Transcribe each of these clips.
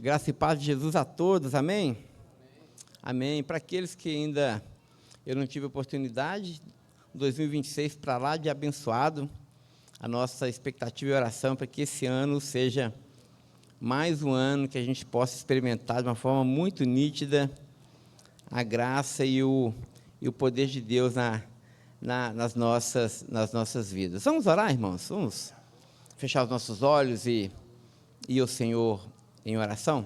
Graça e paz de Jesus a todos, amém? Amém. Para aqueles que ainda eu não tive oportunidade, 2026 para lá de abençoado, a nossa expectativa e oração para que esse ano seja mais um ano que a gente possa experimentar de uma forma muito nítida a graça e o poder de Deus nas nossas vidas. Vamos orar, irmãos? Vamos fechar os nossos olhos e ao Senhor em oração?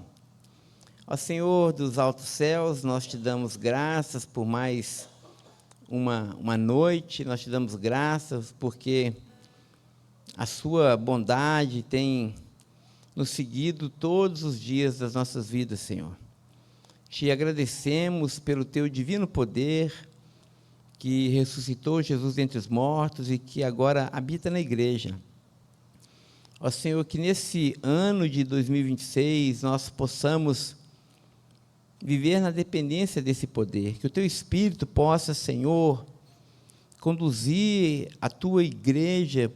Ó Senhor dos altos céus, nós te damos graças por mais uma noite, nós te damos graças porque a sua bondade tem nos seguido todos os dias das nossas vidas, Senhor. Te agradecemos pelo teu divino poder que ressuscitou Jesus dentre os mortos e que agora habita na igreja. Ó Senhor, que nesse ano de 2026 nós possamos viver na dependência desse poder, que o teu Espírito possa, Senhor, conduzir a tua igreja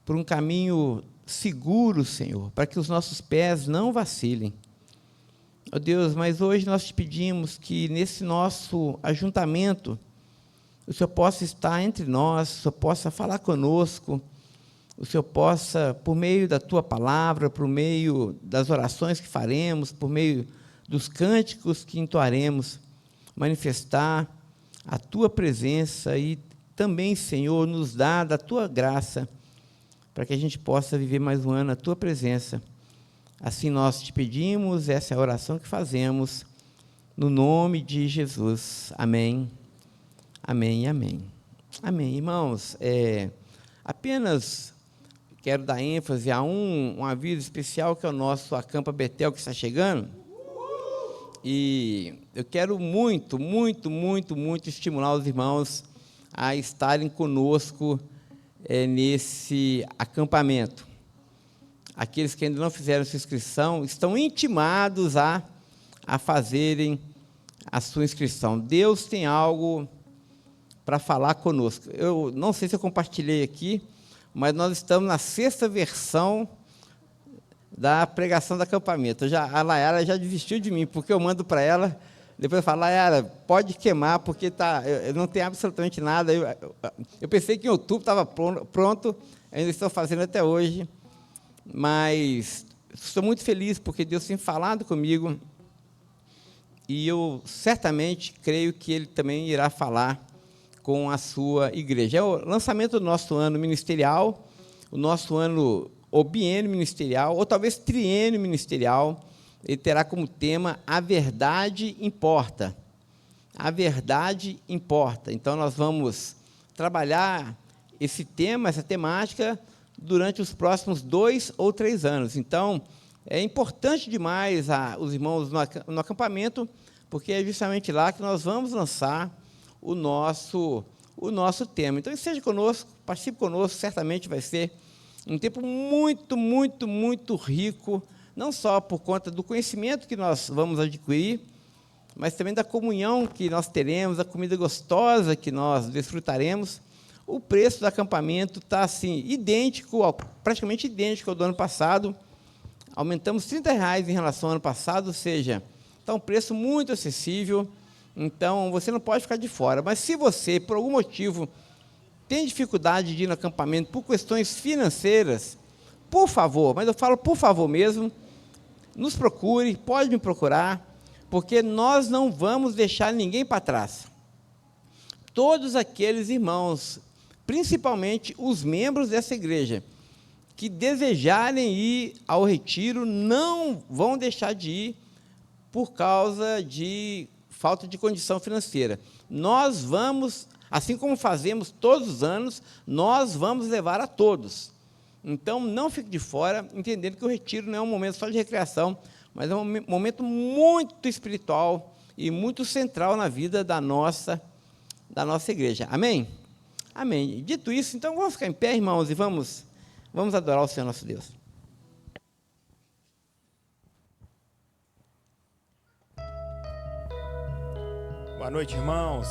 por um caminho seguro, Senhor, para que os nossos pés não vacilem. Ó Deus, mas hoje nós te pedimos que nesse nosso ajuntamento o Senhor possa estar entre nós, o Senhor possa falar conosco, o Senhor possa, por meio da tua palavra, por meio das orações que faremos, por meio dos cânticos que entoaremos, manifestar a tua presença e também, Senhor, nos dar da tua graça, para que a gente possa viver mais um ano na tua presença. Assim nós te pedimos, essa é a oração que fazemos, no nome de Jesus. Amém, amém e amém. Amém. Irmãos, apenas quero dar ênfase a um aviso especial, que é o nosso Acampa Betel, que está chegando. E eu quero muito estimular os irmãos a estarem conosco nesse acampamento. Aqueles que ainda não fizeram sua inscrição estão intimados a fazerem a sua inscrição. Deus tem algo para falar conosco. Eu não sei se eu compartilhei aqui, mas nós estamos na 6ª versão da pregação do acampamento. A Layara já desistiu de mim, porque eu mando para ela, depois eu falo, Layara, pode queimar, porque eu não tem absolutamente nada. Eu pensei que em outubro estava pronto, ainda estou fazendo até hoje, mas estou muito feliz, porque Deus tem falado comigo, e eu certamente creio que Ele também irá falar com a sua igreja. É o lançamento do nosso ano ministerial, o nosso ano ou biênio ministerial, ou talvez triênio ministerial. Ele terá como tema A Verdade Importa. A verdade importa. Então, nós vamos trabalhar esse tema, essa temática, durante os próximos 2 ou 3 anos. Então, é importante demais os irmãos no acampamento, porque é justamente lá que nós vamos lançar o nosso tema. Então, esteja conosco, participe conosco, certamente vai ser um tempo muito rico, não só por conta do conhecimento que nós vamos adquirir, mas também da comunhão que nós teremos, a comida gostosa que nós desfrutaremos. O preço do acampamento está assim, praticamente idêntico ao do ano passado. Aumentamos R$30 em relação ao ano passado, ou seja, está um preço muito acessível. Então, você não pode ficar de fora. Mas se você, por algum motivo, tem dificuldade de ir no acampamento por questões financeiras, por favor, mas eu falo por favor mesmo, nos procure, pode me procurar, porque nós não vamos deixar ninguém para trás. Todos aqueles irmãos, principalmente os membros dessa igreja, que desejarem ir ao retiro, não vão deixar de ir por causa de falta de condição financeira. Nós vamos, assim como fazemos todos os anos, nós vamos levar a todos. Então, não fique de fora, entendendo que o retiro não é um momento só de recreação, mas é um momento muito espiritual e muito central na vida da nossa igreja. Amém? Amém. Dito isso, então, vamos ficar em pé, irmãos, e vamos adorar o Senhor nosso Deus. Boa noite, irmãos.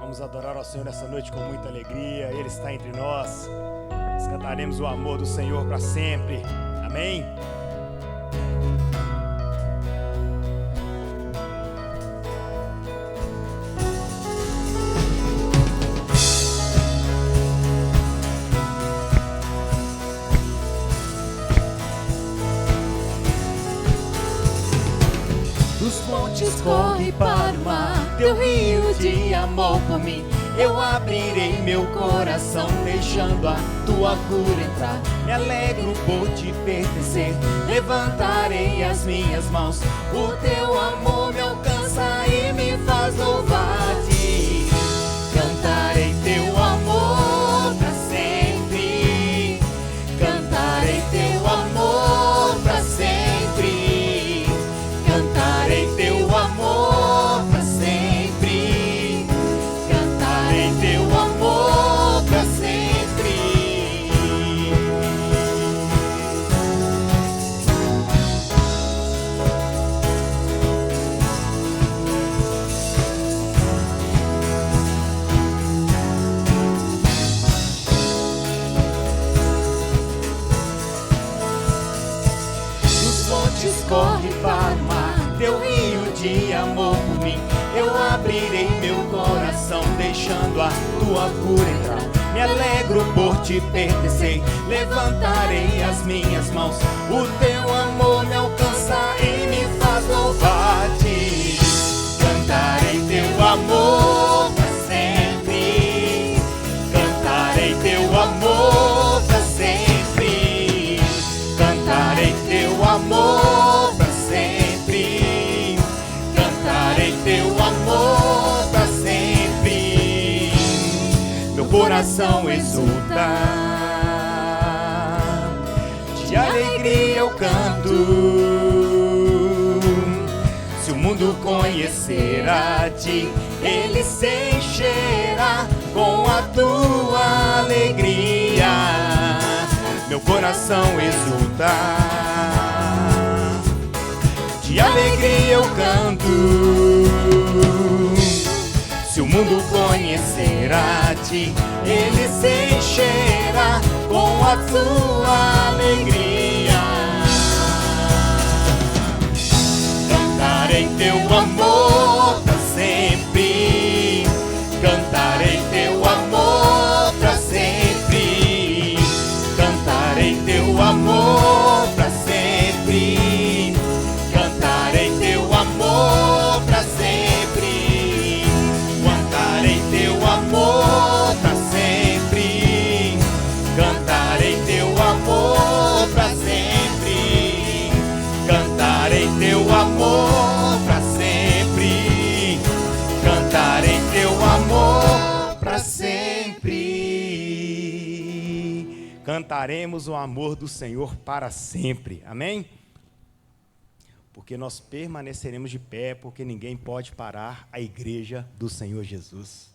Vamos adorar ao Senhor nessa noite com muita alegria. Ele está entre nós. Nós cantaremos o amor do Senhor para sempre. Amém? montes corre para o mar, teu rio de amor por mim. Eu abrirei meu coração, deixando a tua cura entrar. Me alegro por te pertencer, levantarei as minhas mãos. O teu amor me alcança e me faz louvar-te. Cantarei teu amor pra sempre. Cantarei teu amor pra sempre. Cantarei teu amor pra sempre. Cantarei teu amor pra sempre. Dos montes corre para o mar, teu rio de amor por mim. Eu abrirei meu coração, deixando a tua cura entrar. Me alegro por te pertencer, levantarei as minhas mãos. O teu amor me alcança e me faz louvar-te. Cantarei teu amor pra sempre. Cantarei teu amor pra sempre. Cantarei teu amor pra sempre. Cantarei teu amor pra sempre. Meu coração exulta, de alegria eu canto. Se o mundo conhecer a ti, ele se encherá com a tua alegria. Meu coração exulta, de alegria eu canto. Se o mundo conhecer a ti, ele se encherá com a tua alegria. Cantarei teu amor pra sempre. Cantarei teu amor pra sempre. Cantarei teu amor pra sempre. Cantarei teu amor pra sempre. Cantarei teu amor pra sempre. Cantarei teu amor pra sempre. Cantarei teu amor pra sempre. Cantarei teu amor pra sempre. Cantaremos o amor do Senhor para sempre. Amém? Porque nós permaneceremos de pé, porque ninguém pode parar a igreja do Senhor Jesus.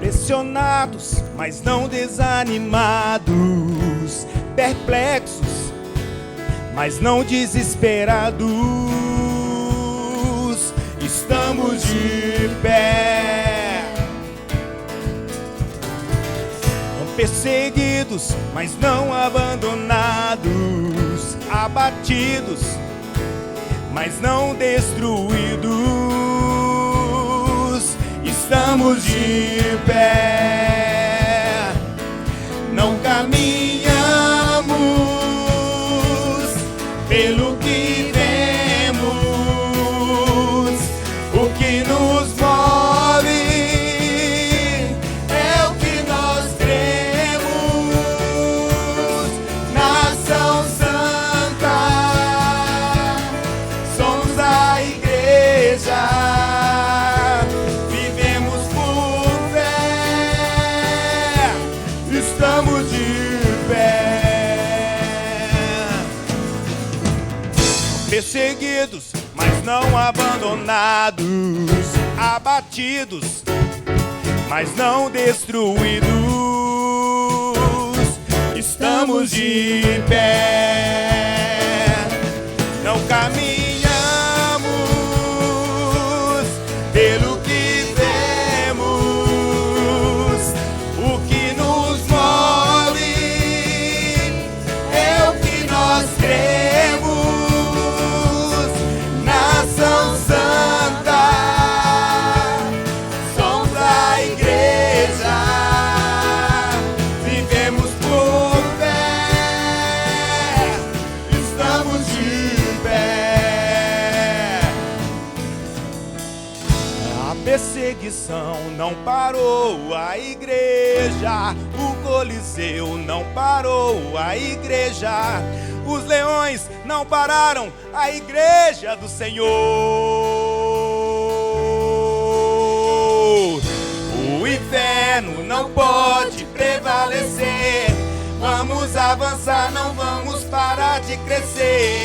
Pressionados, mas não desanimados, perplexos, mas não desesperados, estamos de pé. Perseguidos, mas não abandonados, abatidos, mas não destruídos, estamos de pé. Não caminhamos pelo que vemos, o que nos move é o que nós cremos. Nação Santa, somos a igreja. Estamos de pé. Perseguidos, mas não abandonados, abatidos, mas não destruídos, estamos de pé. Não caminhamos pelo que vemos, o que nos move perseguição não parou a igreja, o Coliseu não parou a igreja, os leões não pararam a igreja do Senhor. O inferno não pode prevalecer. Vamos avançar, não vamos parar de crescer.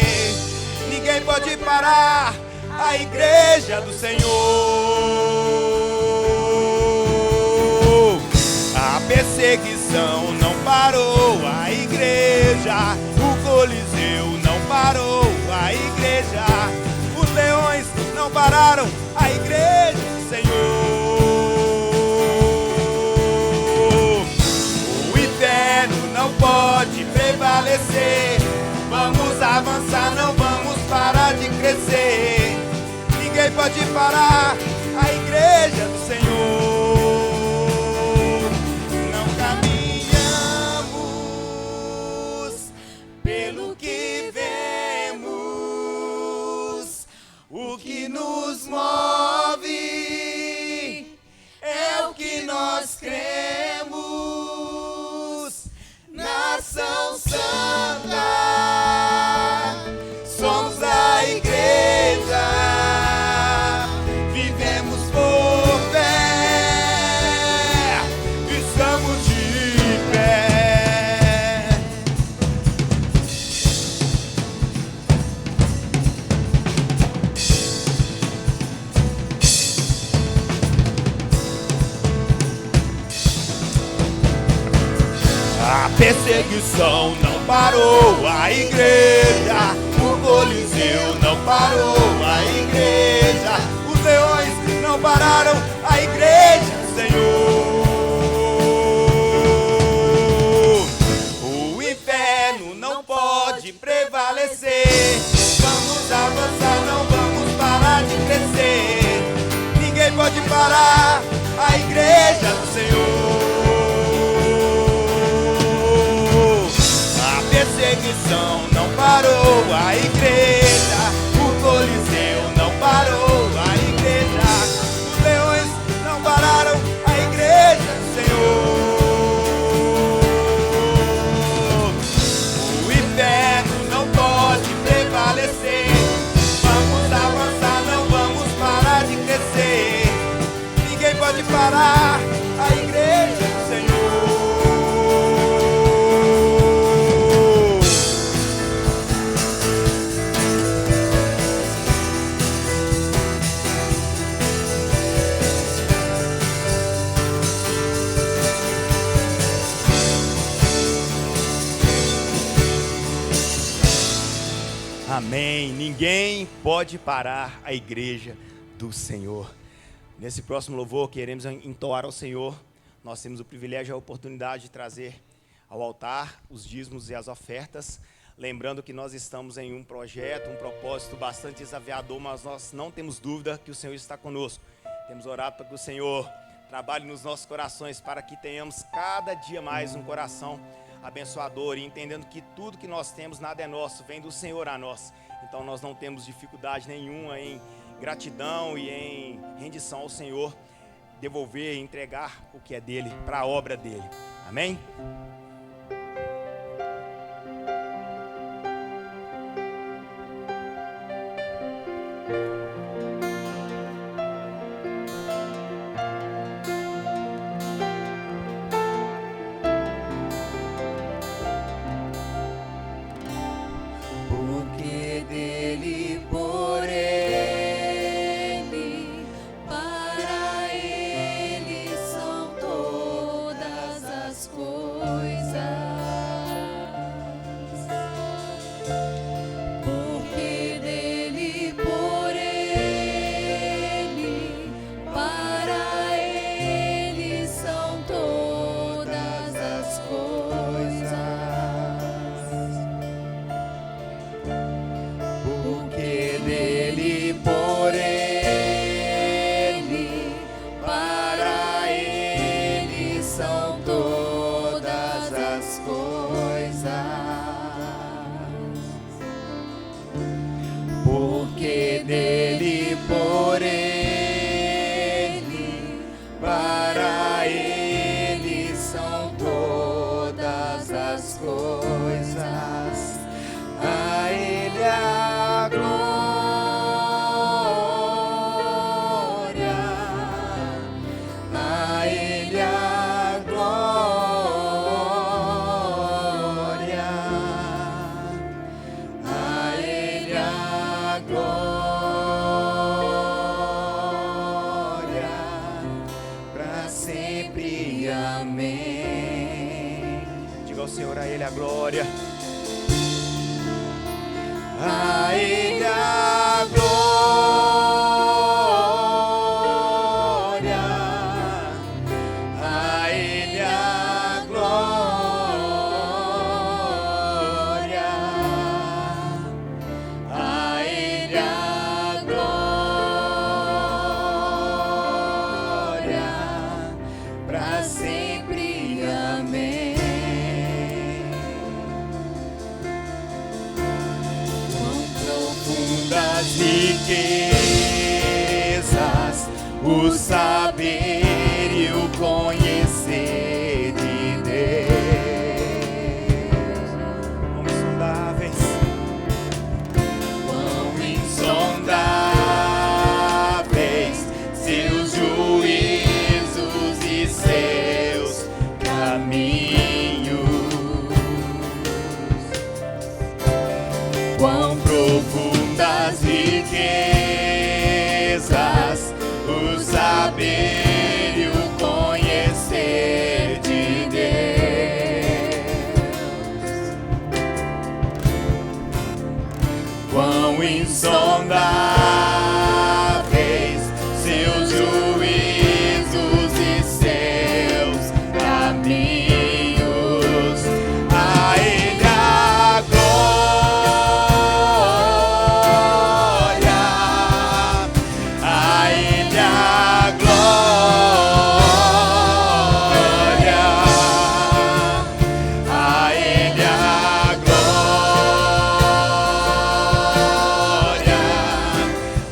Ninguém pode parar a igreja do Senhor. A perseguição não parou a igreja, o Coliseu não parou a igreja, os leões não pararam a igreja do Senhor. O inferno não pode prevalecer. Vamos avançar, não vamos parar de crescer. Ninguém pode parar a igreja do Senhor. Não caminhamos pelo que vemos. O que nos move é o que nós cremos. Nação Santa, somos a igreja, vivemos por fé, estamos de pé. A perseguição não parou a igreja, o Coliseu não parou a igreja, os leões não pararam a igreja do Senhor. O inferno não pode prevalecer. Vamos avançar, não vamos parar de crescer. Ninguém pode parar a igreja do Senhor. A perseguição não parou a igreja, o Coliseu não parou a igreja, os leões não pararam a igreja do Senhor. O inferno não pode prevalecer. Vamos avançar, não vamos parar de crescer. Ninguém pode parar a igreja do Senhor. Amém. Ninguém pode parar a igreja do Senhor. Nesse próximo louvor, queremos entoar ao Senhor. Nós temos o privilégio e a oportunidade de trazer ao altar os dízimos e as ofertas. Lembrando que nós estamos em um projeto, um propósito bastante desafiador, mas nós não temos dúvida que o Senhor está conosco. Temos orado para que o Senhor trabalhe nos nossos corações para que tenhamos cada dia mais um coração abençoador e entendendo que tudo que nós temos, nada é nosso, vem do Senhor a nós. Então nós não temos dificuldade nenhuma em gratidão e em rendição ao Senhor, devolver e entregar o que é dele para a obra dele. Amém? Para ele são todas as coisas. sempre. Amém. Diga ao Senhor, a Ele a glória. A Ele a glória. A Ele a glória. A Ele a glória. Pra sempre. Amém. Das riquezas, o saber e o conhecer de Deus. Quão insondáveis, Quão insondáveis seus juízos e seus caminhos. Quão profundas riquezas, o saber e o conhecer de Deus. Quão insondáveis seus juízos e seus caminhos. A Ele a glória. A Ele a glória. A Ele a glória.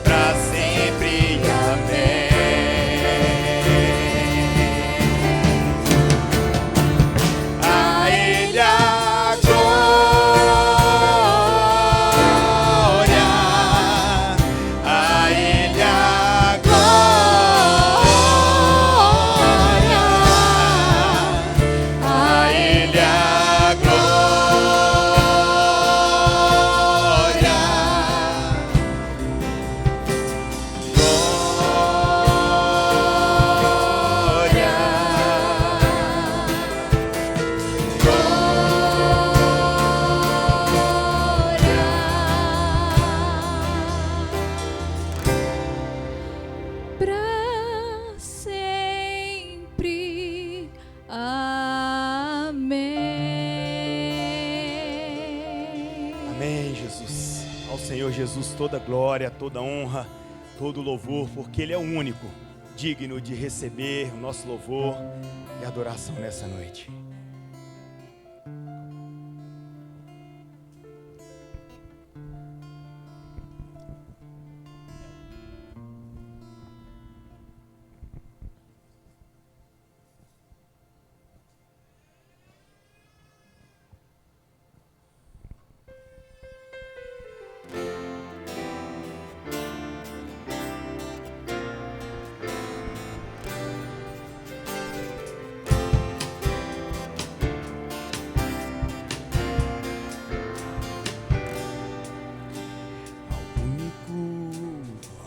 Pra sempre. Amém. A Ele a glória. A Ele a glória. A Ele a pra sempre. Amém. Amém, Jesus. Ao Senhor Jesus toda glória, toda honra, todo louvor, porque Ele é o único digno de receber o nosso louvor e adoração nessa noite.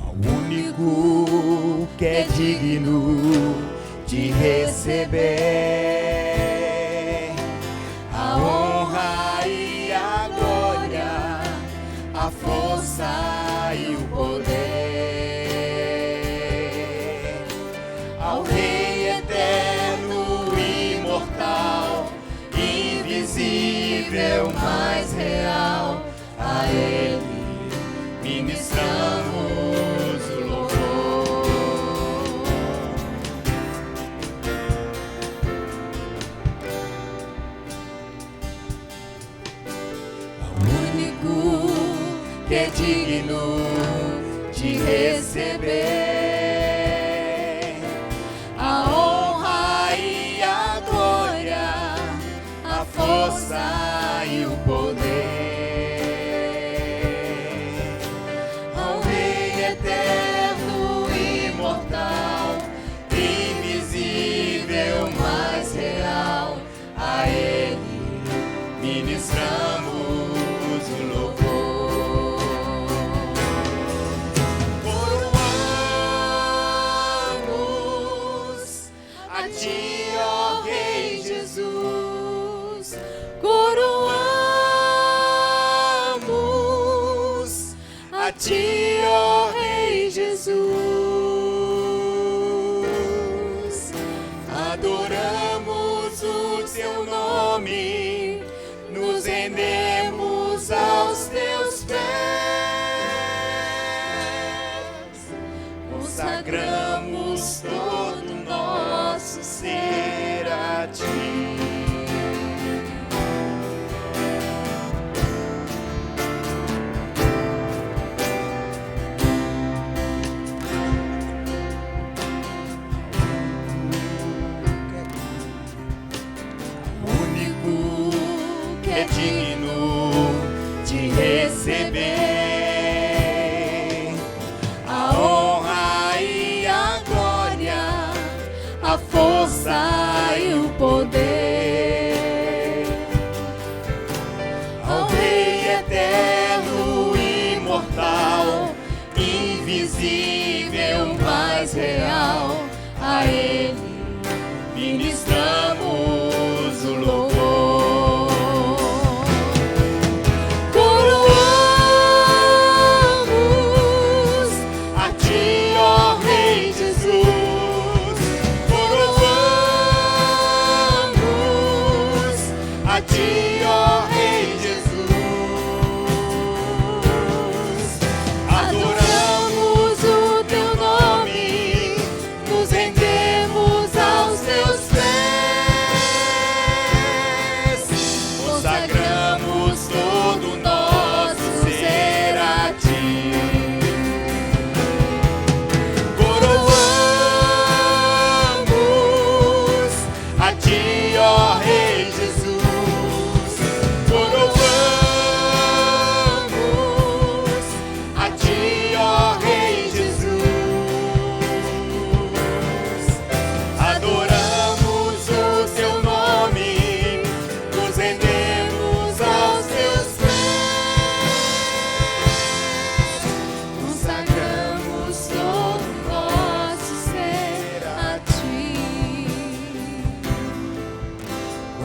Ao único que é digno de receber a honra e a glória, a força e o poder, ao Rei eterno, imortal, invisível, mais real, a Ele ministramos o louvor. Ao único que é digno de receber a honra e a glória, a força e o poder. Eterno, imortal, invisível, mais real, a Ele ministramos o louvor. Coroamos a a ti, ó Rei Jesus, coroamos a ti, ó Rei Jesus, adoramos o teu nome, nos rendemos aos teus pés, consagramos todo nosso ser a ti. É digno de receber a honra e a glória, a força e o poder. Ao Rei eterno, imortal, invisível, mais real, a Ele ministramos o louvor. Consagramos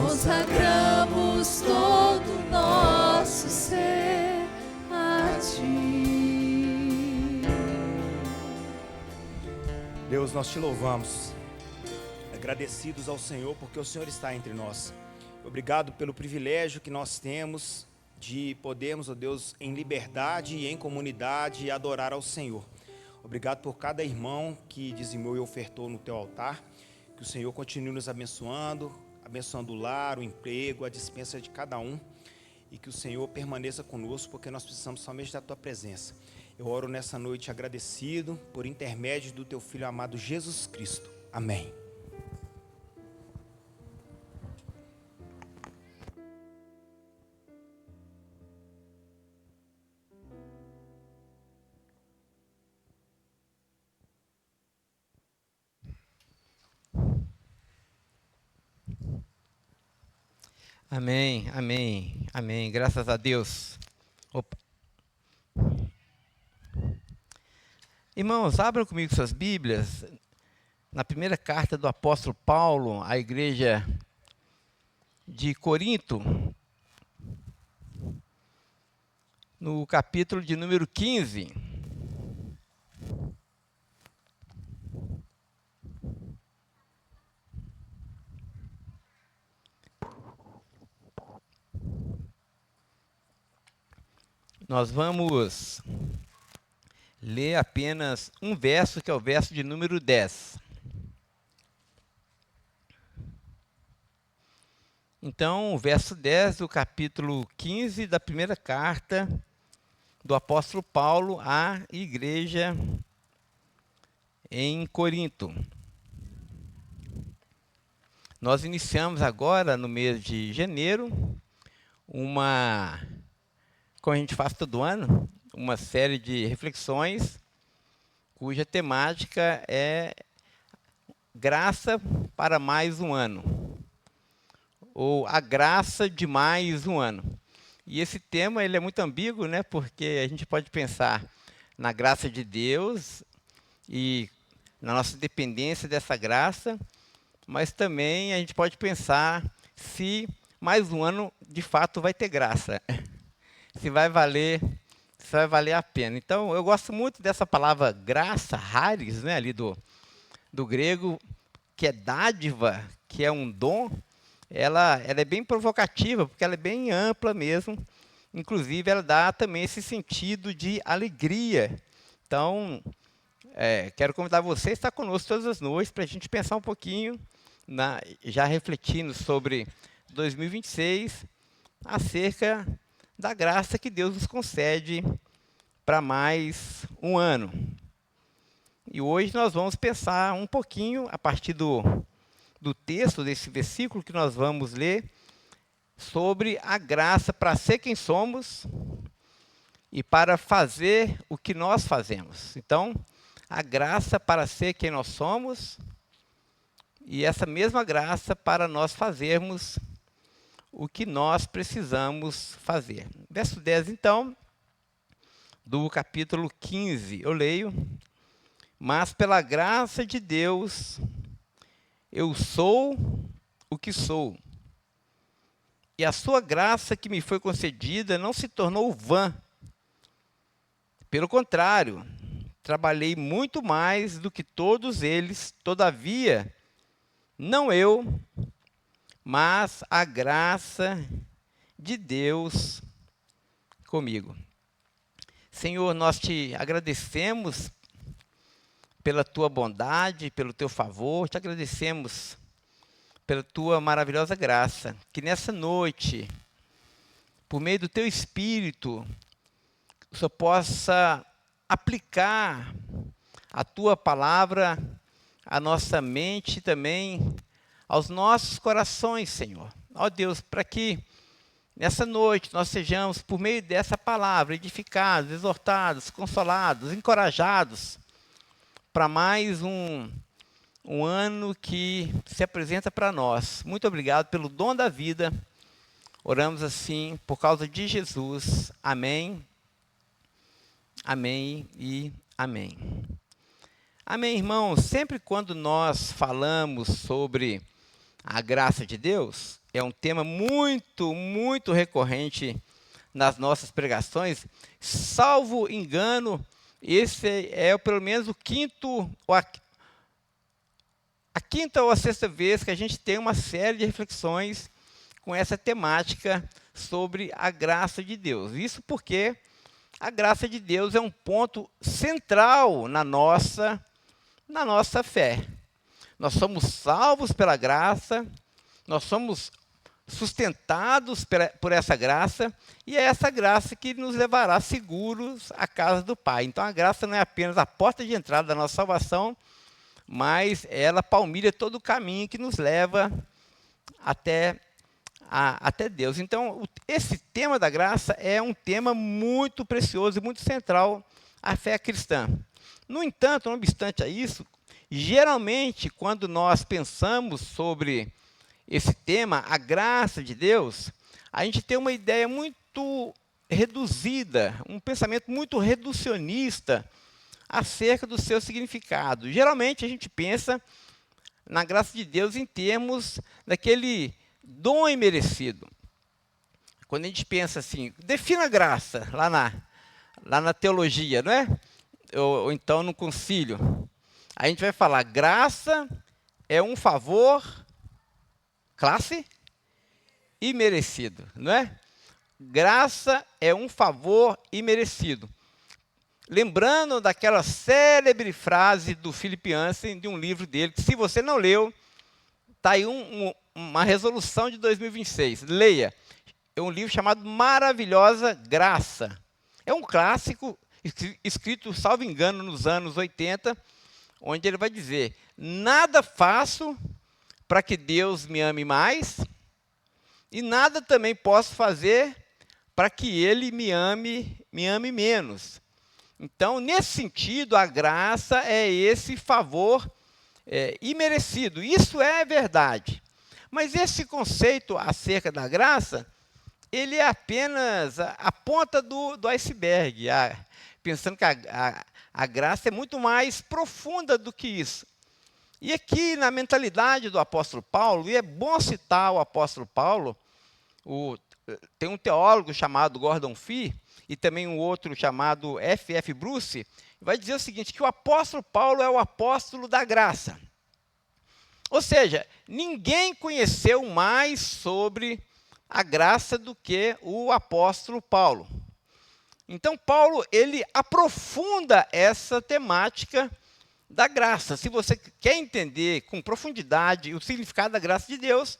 todo nosso ser a ti. Deus, nós te louvamos, agradecidos ao Senhor porque o Senhor está entre nós. Obrigado pelo privilégio que nós temos de podermos, ó Deus, em liberdade e em comunidade adorar ao Senhor. Obrigado por cada irmão que dizimou e ofertou no teu altar. Que o Senhor continue nos abençoando o lar, o emprego, a dispensa de cada um, e que o Senhor permaneça conosco, porque nós precisamos somente da tua presença. Eu oro nessa noite agradecido por intermédio do teu Filho amado Jesus Cristo. Amém. Amém, amém, amém. Graças a Deus. Opa. Irmãos, abram comigo suas Bíblias. Na primeira carta do apóstolo Paulo à igreja de Corinto, no capítulo de número 15. Nós vamos ler apenas um verso, que é o verso de número 10. Então, o verso 10 do capítulo 15 da primeira carta do apóstolo Paulo à igreja em Corinto. Nós iniciamos agora, no mês de janeiro, como a gente faz todo ano, uma série de reflexões cuja temática é graça para mais um ano, ou a graça de mais um ano. E esse tema ele é muito ambíguo, né? Porque a gente pode pensar na graça de Deus e na nossa dependência dessa graça, mas também a gente pode pensar se mais um ano de fato vai ter graça, se vai valer a pena. Então, eu gosto muito dessa palavra graça, charis, né, ali do grego, que é dádiva, que é um dom. Ela é bem provocativa, porque ela é bem ampla mesmo. Inclusive, ela dá também esse sentido de alegria. Então, quero convidar você a estar conosco todas as noites para a gente pensar um pouquinho, já refletindo sobre 2026, acerca da graça que Deus nos concede para mais um ano. E hoje nós vamos pensar um pouquinho, a partir do texto desse versículo que nós vamos ler, sobre a graça para ser quem somos e para fazer o que nós fazemos. Então, a graça para ser quem nós somos e essa mesma graça para nós fazermos o que nós precisamos fazer. Verso 10, então, do capítulo 15, eu leio: mas pela graça de Deus, eu sou o que sou. E a sua graça que me foi concedida não se tornou vã. Pelo contrário, trabalhei muito mais do que todos eles, todavia, não eu, mas a graça de Deus comigo. Senhor, nós te agradecemos pela tua bondade, pelo teu favor, te agradecemos pela tua maravilhosa graça, que nessa noite, por meio do teu Espírito, o Senhor possa aplicar a tua palavra à nossa mente e também aos nossos corações, Senhor. Ó Deus, para que nessa noite nós sejamos, por meio dessa palavra, edificados, exortados, consolados, encorajados, para mais um ano que se apresenta para nós. Muito obrigado pelo dom da vida. Oramos assim por causa de Jesus. Amém. Amém e amém. Amém, irmãos. Sempre quando nós falamos sobre a graça de Deus, é um tema muito, muito recorrente nas nossas pregações. Salvo engano, esse é pelo menos a quinta ou a sexta vez que a gente tem uma série de reflexões com essa temática sobre a graça de Deus. Isso porque a graça de Deus é um ponto central na nossa fé. Nós somos salvos pela graça, nós somos sustentados por essa graça, e é essa graça que nos levará seguros à casa do Pai. Então, a graça não é apenas a porta de entrada da nossa salvação, mas ela palmilha todo o caminho que nos leva até Deus. Então, esse tema da graça é um tema muito precioso e muito central à fé cristã. No entanto, não obstante a isso, geralmente, quando nós pensamos sobre esse tema, a graça de Deus, a gente tem uma ideia muito reduzida, um pensamento muito reducionista acerca do seu significado. Geralmente, a gente pensa na graça de Deus em termos daquele dom imerecido. Quando a gente pensa assim, defina a graça lá na teologia, não é? Ou então no concílio. A gente vai falar, graça é um favor, classe, imerecido, não é? Graça é um favor imerecido. Lembrando daquela célebre frase do Philip Yancey, de um livro dele, que se você não leu, está aí uma resolução de 2026. Leia. É um livro chamado Maravilhosa Graça. É um clássico, escrito, salvo engano, nos anos 80, onde ele vai dizer, nada faço para que Deus me ame mais, e nada também posso fazer para que Ele me ame menos. Então, nesse sentido, a graça é esse favor imerecido. Isso é verdade. Mas esse conceito acerca da graça, ele é apenas a ponta do iceberg. Pensando que a graça é muito mais profunda do que isso. E aqui na mentalidade do apóstolo Paulo, e é bom citar o apóstolo Paulo, tem um teólogo chamado Gordon Fee, e também um outro chamado F.F. Bruce, vai dizer o seguinte, que o apóstolo Paulo é o apóstolo da graça. Ou seja, ninguém conheceu mais sobre a graça do que o apóstolo Paulo. Então, Paulo, ele aprofunda essa temática da graça. Se você quer entender com profundidade o significado da graça de Deus,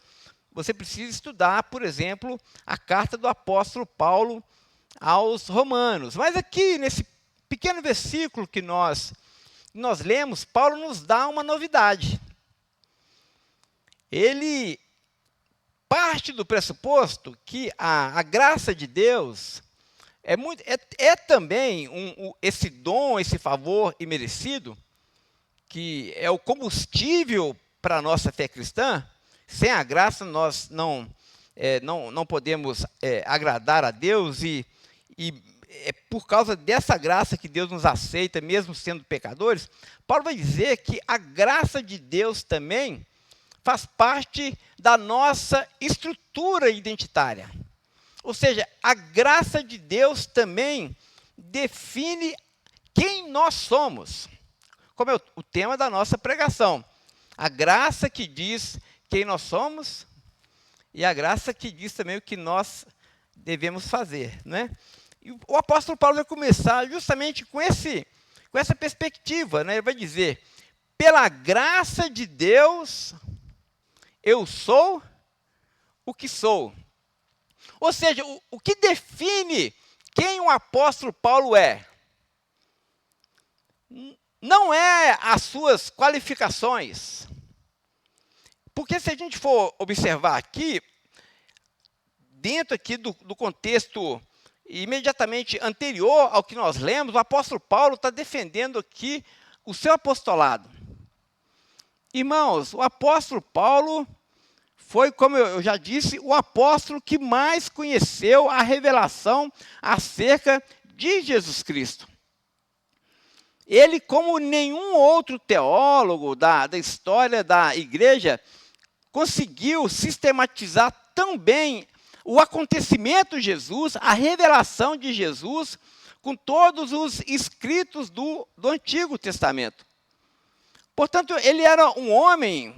você precisa estudar, por exemplo, a carta do apóstolo Paulo aos Romanos. Mas aqui, nesse pequeno versículo que nós lemos, Paulo nos dá uma novidade. Ele parte do pressuposto que a graça de Deus é também esse dom, esse favor imerecido, que é o combustível para a nossa fé cristã. Sem a graça nós não podemos agradar a Deus, e é por causa dessa graça que Deus nos aceita, mesmo sendo pecadores. Paulo vai dizer que a graça de Deus também faz parte da nossa estrutura identitária. Ou seja, a graça de Deus também define quem nós somos, como é o tema da nossa pregação. A graça que diz quem nós somos e a graça que diz também o que nós devemos fazer, né? E o apóstolo Paulo vai começar justamente com essa perspectiva, né? Ele vai dizer, pela graça de Deus, eu sou o que sou. Ou seja, o que define quem o apóstolo Paulo é, não é as suas qualificações. Porque se a gente for observar aqui, dentro aqui do contexto imediatamente anterior ao que nós lemos, o apóstolo Paulo está defendendo aqui o seu apostolado. Irmãos, o apóstolo Paulo foi, como eu já disse, o apóstolo que mais conheceu a revelação acerca de Jesus Cristo. Ele, como nenhum outro teólogo da história da igreja, conseguiu sistematizar tão bem o acontecimento de Jesus, a revelação de Jesus, com todos os escritos do Antigo Testamento. Portanto, ele era um homem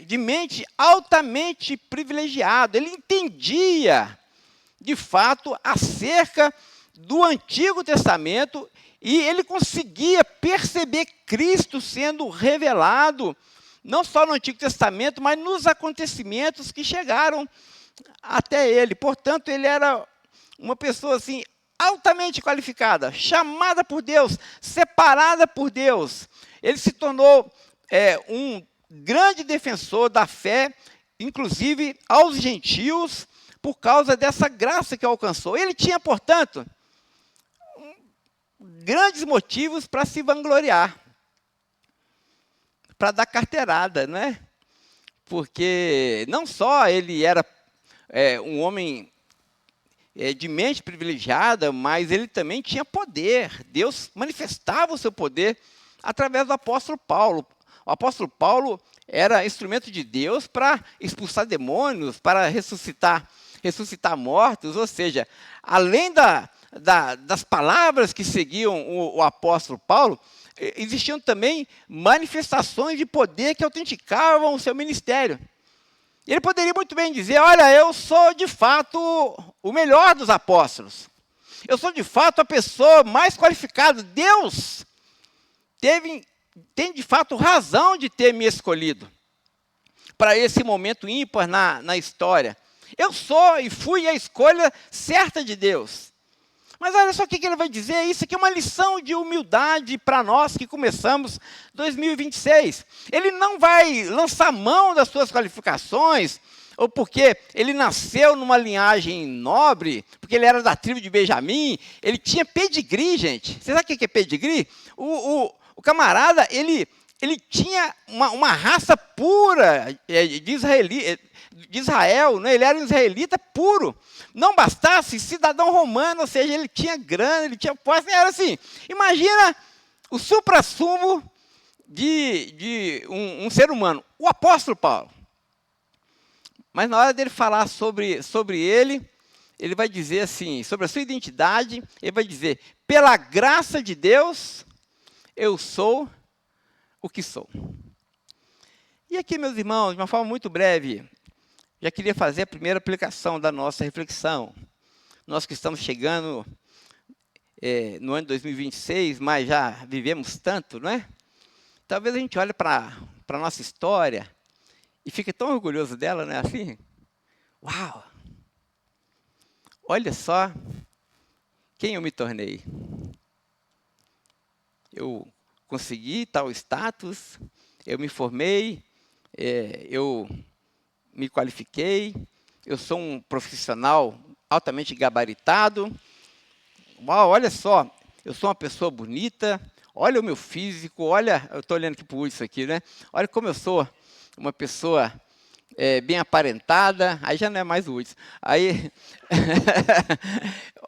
de mente altamente privilegiado. Ele entendia, de fato, acerca do Antigo Testamento, e ele conseguia perceber Cristo sendo revelado, não só no Antigo Testamento, mas nos acontecimentos que chegaram até ele. Portanto, ele era uma pessoa assim, altamente qualificada, chamada por Deus, separada por Deus. Ele se tornou um grande defensor da fé, inclusive aos gentios, por causa dessa graça que alcançou. Ele tinha, portanto, grandes motivos para se vangloriar, para dar carteirada, né? Porque não só ele era um homem de mente privilegiada, mas ele também tinha poder. Deus manifestava o seu poder através do apóstolo Paulo. O apóstolo Paulo era instrumento de Deus para expulsar demônios, para ressuscitar mortos. Ou seja, além das palavras que seguiam o apóstolo Paulo, existiam também manifestações de poder que autenticavam o seu ministério. Ele poderia muito bem dizer, olha, eu sou de fato o melhor dos apóstolos. Eu sou de fato a pessoa mais qualificada. Deus tem de fato razão de ter me escolhido para esse momento ímpar na história. Eu sou e fui a escolha certa de Deus. Mas olha só o que ele vai dizer, isso aqui é uma lição de humildade para nós que começamos 2026. Ele não vai lançar mão das suas qualificações, ou porque ele nasceu numa linhagem nobre, porque ele era da tribo de Benjamim, ele tinha pedigree, gente. Você sabe o que é pedigree? O camarada, ele tinha uma raça pura de Israel, né? Ele era um israelita puro. Não bastasse, cidadão romano, ou seja, ele tinha grana, ele tinha posse, era assim. Imagina o suprassumo de um ser humano, o apóstolo Paulo. Mas na hora dele falar sobre ele vai dizer assim, sobre a sua identidade, ele vai dizer, pela graça de Deus, eu sou o que sou. E aqui, meus irmãos, de uma forma muito breve, já queria fazer a primeira aplicação da nossa reflexão. Nós que estamos chegando no ano de 2026, mas já vivemos tanto, não é? Talvez a gente olhe para a nossa história e fique tão orgulhoso dela, não é assim? Uau! Olha só quem eu me tornei. Eu consegui tal status, eu me formei, eu me qualifiquei, eu sou um profissional altamente gabaritado. Uau, olha só, eu sou uma pessoa bonita, olha o meu físico, olha, eu estou olhando aqui para o isso aqui, né? Olha como eu sou uma pessoa bem aparentada, aí já não é mais o Woods. Aí,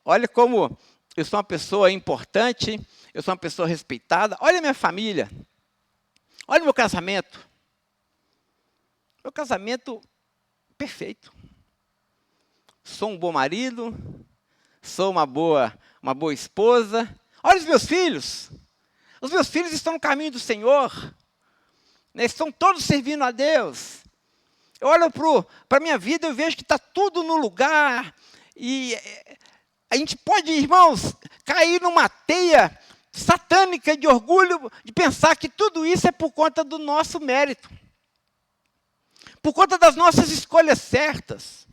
olha como eu sou uma pessoa importante, eu sou uma pessoa respeitada. Olha a minha família, olha o meu casamento. Meu casamento perfeito. Sou um bom marido, sou uma boa esposa. Olha os meus filhos. Os meus filhos estão no caminho do Senhor. Né? Estão todos servindo a Deus. Eu olho para a minha vida e vejo que está tudo no lugar. E a gente pode, irmãos, cair numa teia satânica de orgulho, de pensar que tudo isso é por conta do nosso mérito. Por conta das nossas escolhas certas.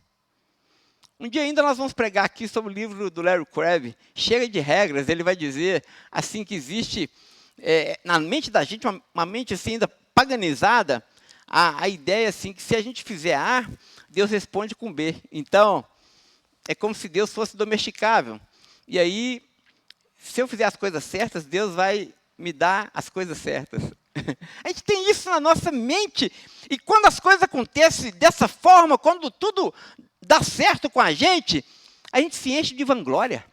Um dia ainda nós vamos pregar aqui sobre o livro do Larry Crabb, Chega de Regras. Ele vai dizer assim que existe na mente da gente uma mente assim ainda paganizada, a ideia assim que se a gente fizer A, Deus responde com B. Então, é como se Deus fosse domesticável. E aí, se eu fizer as coisas certas, Deus vai me dar as coisas certas. A gente tem isso na nossa mente. E quando as coisas acontecem dessa forma, quando tudo dá certo com a gente se enche de vanglória.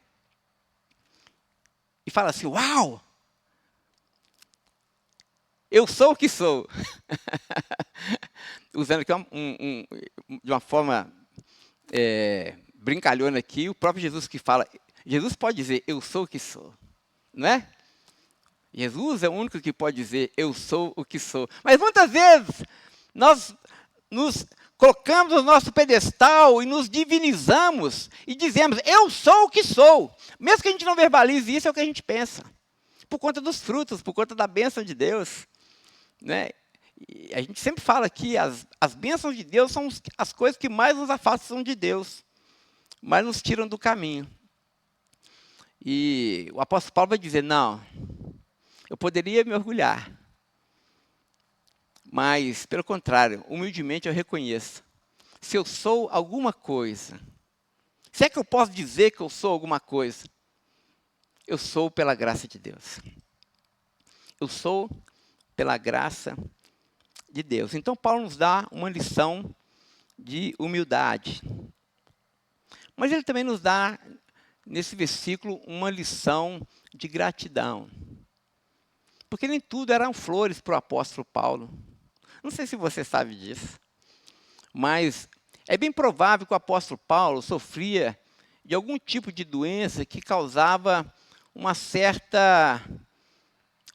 E fala assim, uau! Eu sou o que sou. Usando aqui de uma forma brincalhona aqui, o próprio Jesus que fala, Jesus pode dizer, eu sou o que sou. Não é? Jesus é o único que pode dizer, eu sou o que sou. Mas muitas vezes, nós nos colocamos no nosso pedestal e nos divinizamos e dizemos, eu sou o que sou. Mesmo que a gente não verbalize isso, é o que a gente pensa. Por conta dos frutos, por conta da bênção de Deus. Né? E a gente sempre fala que as bênçãos de Deus são as coisas que mais nos afastam de Deus, mais nos tiram do caminho. E o apóstolo Paulo vai dizer, não, eu poderia me orgulhar, mas, pelo contrário, humildemente eu reconheço, se eu sou alguma coisa, se é que eu posso dizer que eu sou alguma coisa, eu sou pela graça de Deus. Eu sou pela graça de Deus. Então, Paulo nos dá uma lição de humildade. Mas ele também nos dá, nesse versículo, uma lição de gratidão. Porque nem tudo eram flores para o apóstolo Paulo. Não sei se você sabe disso. Mas é bem provável que o apóstolo Paulo sofria de algum tipo de doença que causava uma certa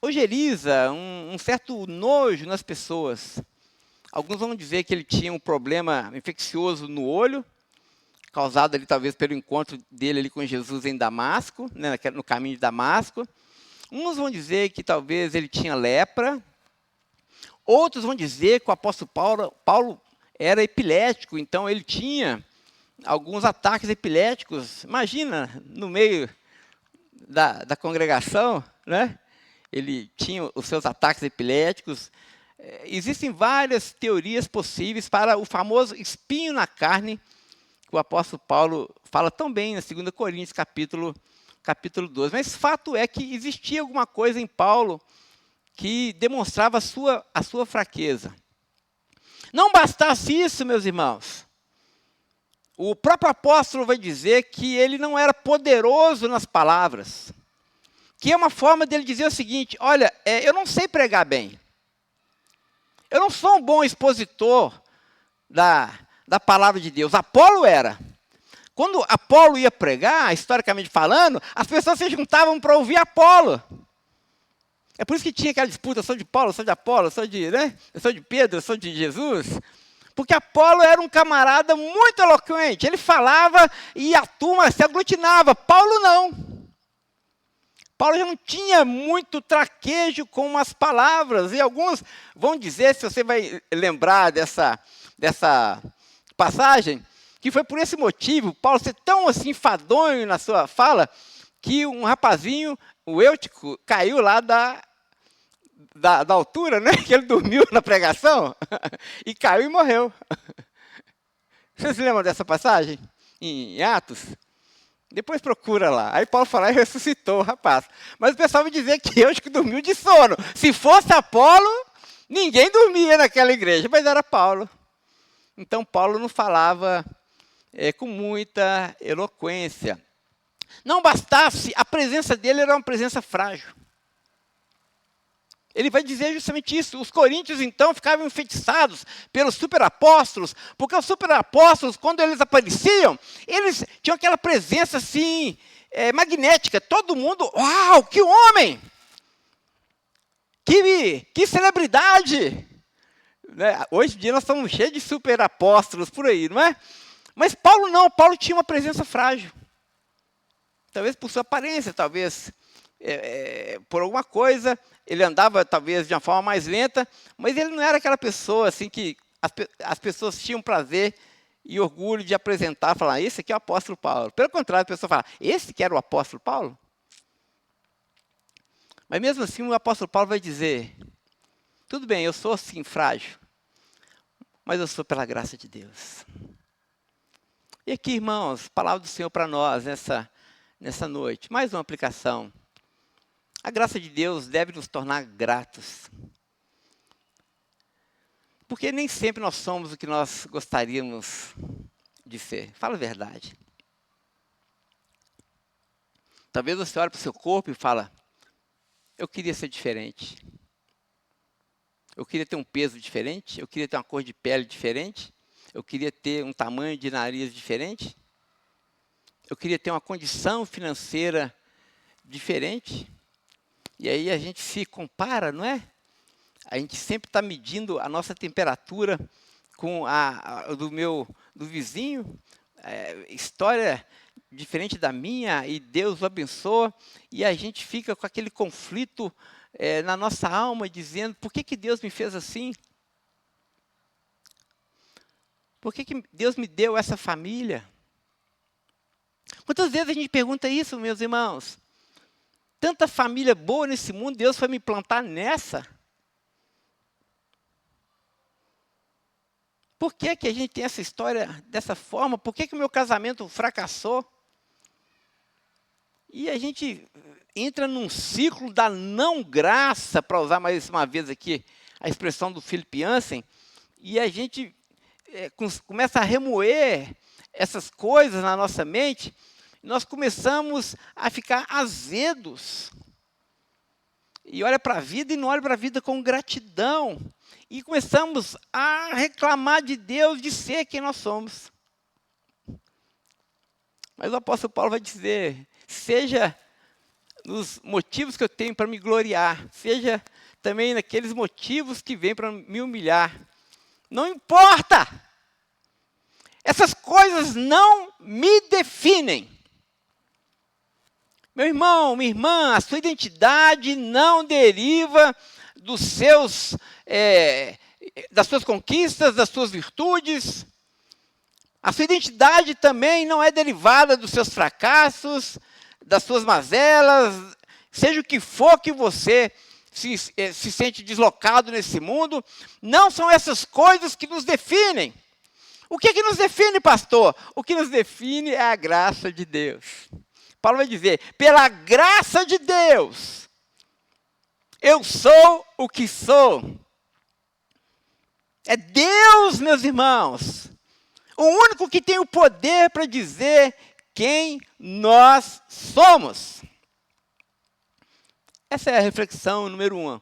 ojeriza, um certo nojo nas pessoas. Alguns vão dizer que ele tinha um problema infeccioso no olho, causado ali talvez pelo encontro dele ali com Jesus em Damasco, né, no caminho de Damasco. Uns vão dizer que talvez ele tinha lepra. Outros vão dizer que o apóstolo Paulo era epilético, então ele tinha alguns ataques epiléticos. Imagina, no meio da congregação, né? Ele tinha os seus ataques epiléticos. Existem várias teorias possíveis para o famoso espinho na carne, que o apóstolo Paulo fala tão bem na 2 Coríntios, capítulo 12. Mas fato é que existia alguma coisa em Paulo que demonstrava a sua fraqueza. Não bastasse isso, meus irmãos, o próprio apóstolo vai dizer que ele não era poderoso nas palavras. Que é uma forma dele dizer o seguinte, olha, eu não sei pregar bem. Eu não sou um bom expositor da palavra de Deus. Apolo era. Quando Apolo ia pregar, historicamente falando, as pessoas se juntavam para ouvir Apolo. É por isso que tinha aquela disputa, eu sou de Paulo, eu sou de Apolo, eu sou de Pedro, eu sou de Jesus. Porque Apolo era um camarada muito eloquente. Ele falava e a turma se aglutinava. Paulo não. Paulo já não tinha muito traquejo com as palavras. E alguns vão dizer, se você vai lembrar dessa passagem, que foi por esse motivo, Paulo ser tão assim enfadonho na sua fala, que um rapazinho, o Eutico, caiu lá da altura, né? Que ele dormiu na pregação, e caiu e morreu. Vocês se lembram dessa passagem? Em Atos? Depois procura lá. Aí Paulo fala e ressuscitou o rapaz. Mas o pessoal vai dizer que Eutico dormiu de sono. Se fosse Apolo, ninguém dormia naquela igreja, mas era Paulo. Então Paulo não falava com muita eloquência. Não bastasse, a presença dele era uma presença frágil. Ele vai dizer justamente isso. Os coríntios, então, ficavam enfeitiçados pelos superapóstolos, porque os superapóstolos, quando eles apareciam, eles tinham aquela presença assim, magnética. Todo mundo, uau, que homem! Que celebridade! Né? Hoje em dia nós estamos cheios de superapóstolos por aí, não é? Mas Paulo não, Paulo tinha uma presença frágil. Talvez por sua aparência, talvez por alguma coisa, ele andava talvez de uma forma mais lenta, mas ele não era aquela pessoa assim que as pessoas tinham prazer e orgulho de apresentar, falar, esse aqui é o apóstolo Paulo. Pelo contrário, a pessoa fala, esse que era o apóstolo Paulo? Mas mesmo assim o apóstolo Paulo vai dizer, tudo bem, eu sou assim frágil, mas eu sou pela graça de Deus. E aqui, irmãos, palavra do Senhor para nós nessa noite, mais uma aplicação. A graça de Deus deve nos tornar gratos. Porque nem sempre nós somos o que nós gostaríamos de ser. Fala a verdade. Talvez você olhe para o seu corpo e fala, eu queria ser diferente. Eu queria ter um peso diferente, eu queria ter uma cor de pele diferente, eu queria ter um tamanho de nariz diferente, eu queria ter uma condição financeira diferente. E aí a gente se compara, não é? A gente sempre está medindo a nossa temperatura com do vizinho, história diferente da minha, e Deus o abençoa, e a gente fica com aquele conflito na nossa alma, dizendo, por que Deus me fez assim? Por que Deus me deu essa família? Quantas vezes a gente pergunta isso, meus irmãos? Tanta família boa nesse mundo, Deus foi me plantar nessa? Por que a gente tem essa história dessa forma? Por que o meu casamento fracassou? E a gente entra num ciclo da não graça, para usar mais uma vez aqui a expressão do Philip Yancey, e a gente começa a remoer essas coisas na nossa mente, nós começamos a ficar azedos. E olha para a vida e não olha para a vida com gratidão. E começamos a reclamar de Deus de ser quem nós somos. Mas o apóstolo Paulo vai dizer, seja nos motivos que eu tenho para me gloriar, seja também naqueles motivos que vêm para me humilhar. Não importa! Essas coisas não me definem. Meu irmão, minha irmã, a sua identidade não deriva das suas conquistas, das suas virtudes. A sua identidade também não é derivada dos seus fracassos, das suas mazelas, seja o que for que você se sente deslocado nesse mundo, não são essas coisas que nos definem. O que nos define, pastor? O que nos define é a graça de Deus. Paulo vai dizer, pela graça de Deus, eu sou o que sou. É Deus, meus irmãos, o único que tem o poder para dizer quem nós somos. Essa é a reflexão número 1.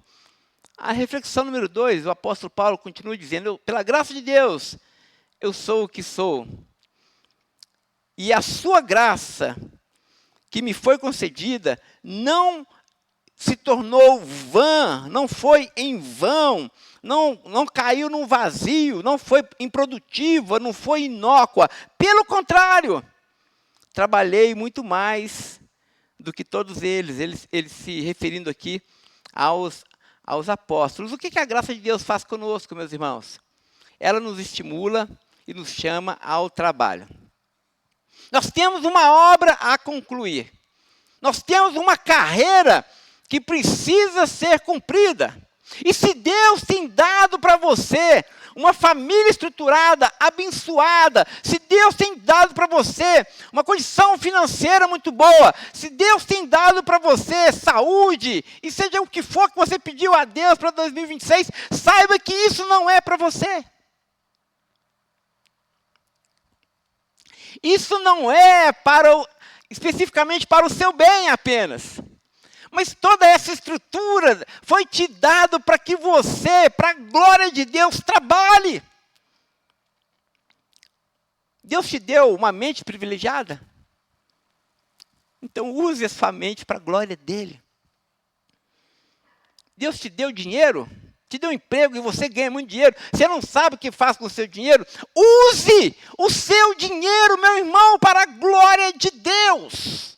A reflexão número 2, o apóstolo Paulo continua dizendo, pela graça de Deus, eu sou o que sou. E a sua graça, que me foi concedida, não se tornou vã, não foi em vão, não caiu num vazio, não foi improdutiva, não foi inócua. Pelo contrário, trabalhei muito mais do que todos eles se referindo aqui aos apóstolos. O que a graça de Deus faz conosco, meus irmãos? Ela nos estimula e nos chama ao trabalho. Nós temos uma obra a concluir. Nós temos uma carreira que precisa ser cumprida. E se Deus tem dado para você uma família estruturada, abençoada, se Deus tem dado para você uma condição financeira muito boa, se Deus tem dado para você saúde, e seja o que for que você pediu a Deus para 2026, saiba que isso não é para você. Isso não é especificamente para o seu bem apenas. Mas toda essa estrutura foi te dado para que você, para a glória de Deus, trabalhe. Deus te deu uma mente privilegiada? Então use a sua mente para a glória dele. Deus te deu dinheiro? Te deu emprego e você ganha muito dinheiro. Você não sabe o que faz com o seu dinheiro? Use o seu dinheiro, meu irmão, para a glória de Deus.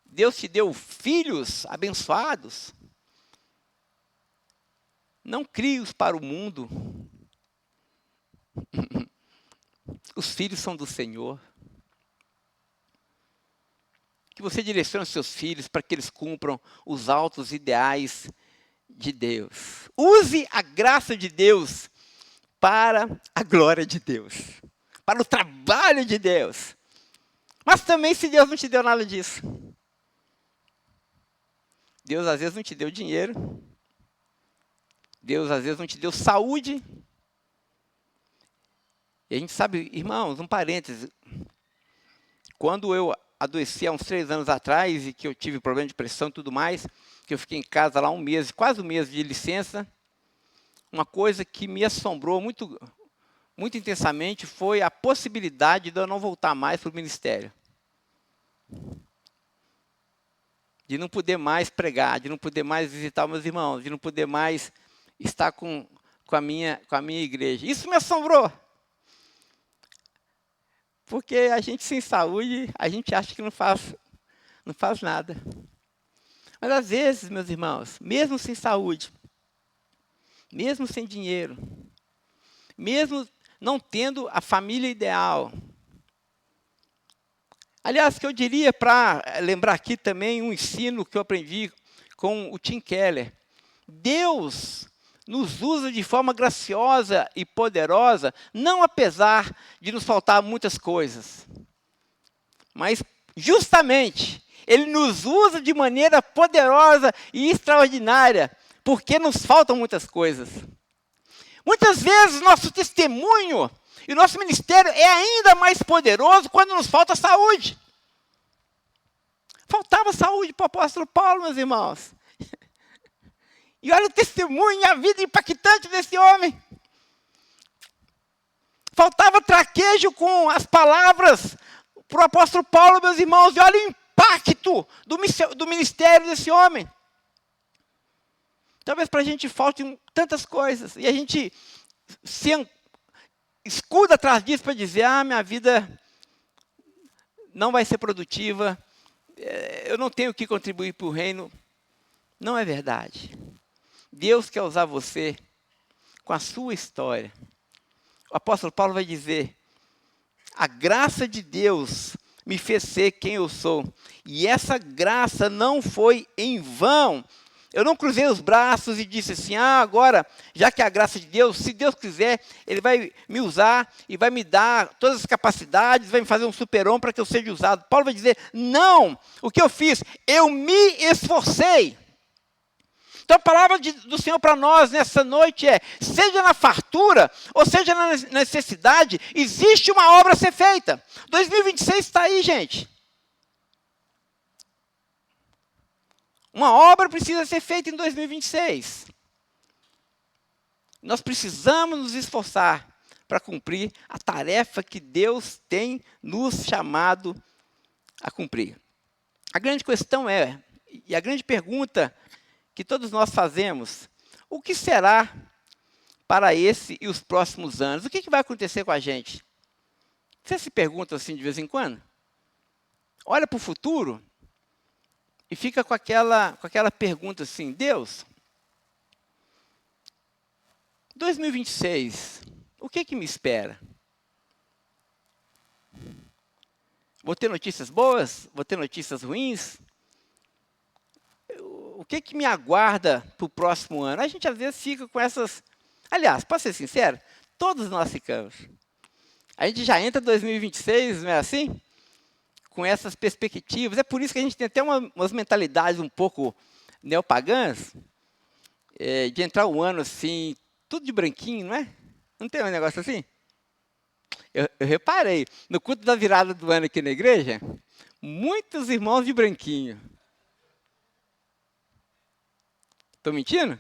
Deus te deu filhos abençoados. Não crie-os para o mundo. Os filhos são do Senhor. Que você direcione os seus filhos para que eles cumpram os altos ideais de Deus. Use a graça de Deus para a glória de Deus. Para o trabalho de Deus. Mas também se Deus não te deu nada disso. Deus às vezes não te deu dinheiro. Deus às vezes não te deu saúde. E a gente sabe, irmãos, um parêntese. Quando eu adoeci há uns 3 anos atrás, e que eu tive problema de pressão e tudo mais, que eu fiquei em casa lá quase um mês de licença, uma coisa que me assombrou muito, muito intensamente foi a possibilidade de eu não voltar mais para o ministério. De não poder mais pregar, de não poder mais visitar meus irmãos, de não poder mais estar com a minha igreja. Isso me assombrou. Porque a gente sem saúde, a gente acha que não faz nada. Mas às vezes, meus irmãos, mesmo sem saúde, mesmo sem dinheiro, mesmo não tendo a família ideal. Aliás, que eu diria, para lembrar aqui também um ensino que eu aprendi com o Tim Keller. Deus nos usa de forma graciosa e poderosa, não apesar de nos faltar muitas coisas. Mas, justamente, Ele nos usa de maneira poderosa e extraordinária, porque nos faltam muitas coisas. Muitas vezes, nosso testemunho e o nosso ministério é ainda mais poderoso quando nos falta saúde. Faltava saúde para o apóstolo Paulo, meus irmãos. E olha o testemunho e a vida impactante desse homem. Faltava traquejo com as palavras para o apóstolo Paulo, meus irmãos. E olha o impacto do ministério desse homem. Talvez para a gente faltem tantas coisas. E a gente se escuda atrás disso para dizer, minha vida não vai ser produtiva, eu não tenho que contribuir para o reino. Não é verdade. Deus quer usar você com a sua história. O apóstolo Paulo vai dizer, a graça de Deus me fez ser quem eu sou. E essa graça não foi em vão. Eu não cruzei os braços e disse assim, agora, já que é a graça de Deus, se Deus quiser, Ele vai me usar e vai me dar todas as capacidades, vai me fazer um super-homem para que eu seja usado. Paulo vai dizer, não, o que eu fiz? Eu me esforcei. Então a palavra do Senhor para nós nessa noite é, seja na fartura ou seja na necessidade, existe uma obra a ser feita. 2026 está aí, gente. Uma obra precisa ser feita em 2026. Nós precisamos nos esforçar para cumprir a tarefa que Deus tem nos chamado a cumprir. A grande questão e a grande pergunta que todos nós fazemos, o que será para esse e os próximos anos? O que vai acontecer com a gente? Você se pergunta assim de vez em quando? Olha para o futuro e fica com aquela pergunta assim, Deus, 2026, o que me espera? Vou ter notícias boas? Vou ter notícias ruins? O que me aguarda para o próximo ano? A gente às vezes fica com essas... Aliás, para ser sincero, todos nós ficamos. A gente já entra em 2026, não é assim? Com essas perspectivas. É por isso que a gente tem até umas mentalidades um pouco neopagãs, de entrar o ano assim, tudo de branquinho, não é? Não tem um negócio assim? Eu reparei, no culto da virada do ano aqui na igreja, muitos irmãos de branquinho. Estou mentindo?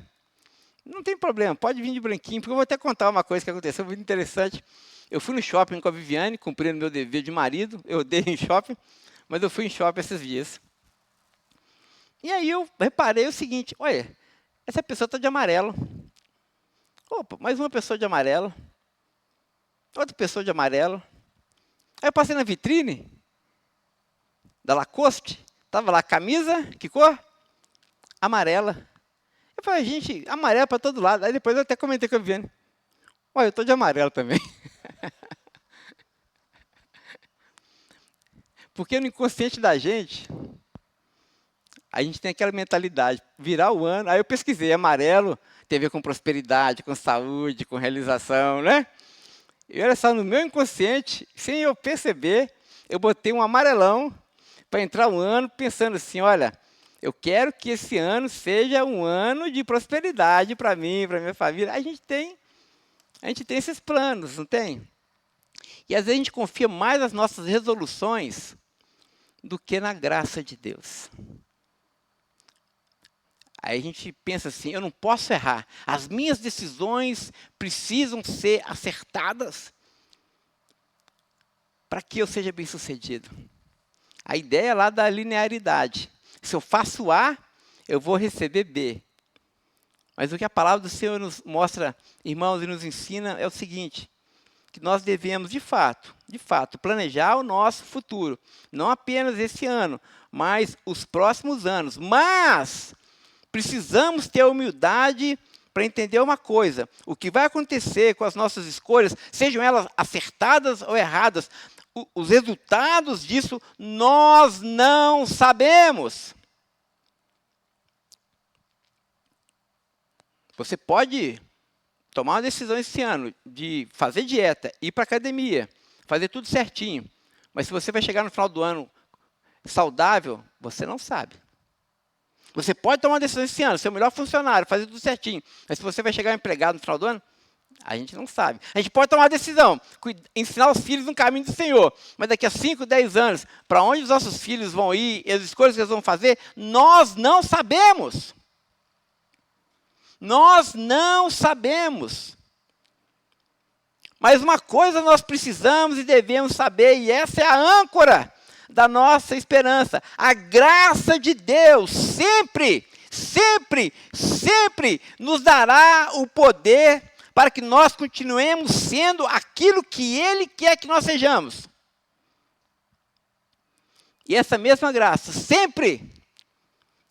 Não tem problema, pode vir de branquinho, porque eu vou até contar uma coisa que aconteceu muito interessante. Eu fui no shopping com a Viviane, cumprindo meu dever de marido, eu odeio em shopping, mas eu fui em shopping esses dias. E aí eu reparei o seguinte, olha, essa pessoa está de amarelo. Opa, mais uma pessoa de amarelo. Outra pessoa de amarelo. Aí eu passei na vitrine da Lacoste, estava lá camisa, que cor? Amarela. Eu falei, gente, amarelo para todo lado. Aí depois eu até comentei com a Viviane. Olha, eu estou de amarelo também. Porque no inconsciente da gente, a gente tem aquela mentalidade, virar o ano, aí eu pesquisei, amarelo tem a ver com prosperidade, com saúde, com realização, né? E olha só, no meu inconsciente, sem eu perceber, eu botei um amarelão para entrar um ano pensando assim, olha, eu quero que esse ano seja um ano de prosperidade para mim, para minha família. A gente tem esses planos, não tem? E às vezes a gente confia mais nas nossas resoluções do que na graça de Deus. Aí a gente pensa assim, eu não posso errar. As minhas decisões precisam ser acertadas para que eu seja bem-sucedido. A ideia lá da linearidade. Se eu faço A, eu vou receber B. Mas o que a palavra do Senhor nos mostra, irmãos, e nos ensina é o seguinte, que nós devemos, de fato, planejar o nosso futuro. Não apenas esse ano, mas os próximos anos. Mas precisamos ter a humildade para entender uma coisa. O que vai acontecer com as nossas escolhas, sejam elas acertadas ou erradas, os resultados disso nós não sabemos. Você pode tomar uma decisão esse ano de fazer dieta, ir para a academia, fazer tudo certinho. Mas se você vai chegar no final do ano saudável, você não sabe. Você pode tomar uma decisão esse ano, ser o melhor funcionário, fazer tudo certinho. Mas se você vai chegar empregado no final do ano, a gente não sabe. A gente pode tomar uma decisão, ensinar os filhos no caminho do Senhor. Mas daqui a 5, 10 anos, para onde os nossos filhos vão ir, e as escolhas que eles vão fazer, nós não sabemos. Nós não sabemos. Mas uma coisa nós precisamos e devemos saber, e essa é a âncora da nossa esperança. A graça de Deus sempre, sempre, sempre nos dará o poder para que nós continuemos sendo aquilo que Ele quer que nós sejamos. E essa mesma graça sempre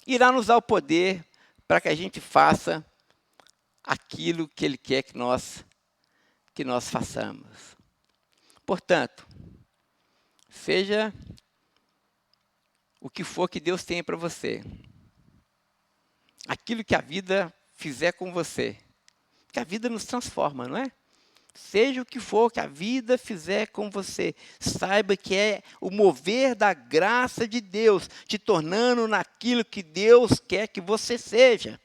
irá nos dar o poder para que a gente faça aquilo que Ele quer que nós façamos. Portanto, seja o que for que Deus tenha para você, aquilo que a vida fizer com você, que a vida nos transforma, não é? Seja o que for que a vida fizer com você, saiba que é o mover da graça de Deus, te tornando naquilo que Deus quer que você seja.